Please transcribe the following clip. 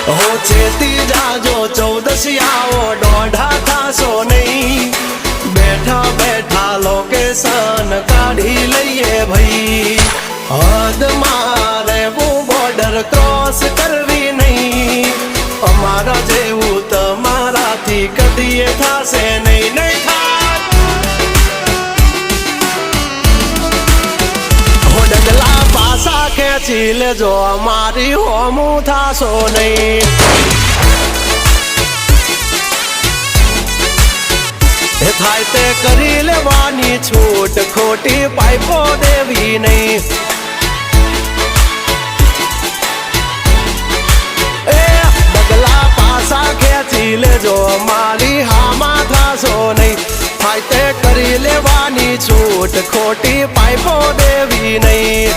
हो चेती जाजो 14 आओ डोढ़ा थासो नहीं बैठा बैठा लोकेशन काढ़ी लईए भाई हद मारे वो बॉर्डर क्रॉस करवी नहीं अमारा जेवू तमारा थी कदीए थासे नहीं नहीं थात हो डगला पासा खेची लेजो अमारी होमू थासो नहीं थाय ते करी लेवानी छूट खोटी पाइपो देवी नहीं ए बगला पासा खेची लेजो मारी हामा थासो नहीं थाय ते करी लेवानी छूट खोटी पाइपो देवी नहीं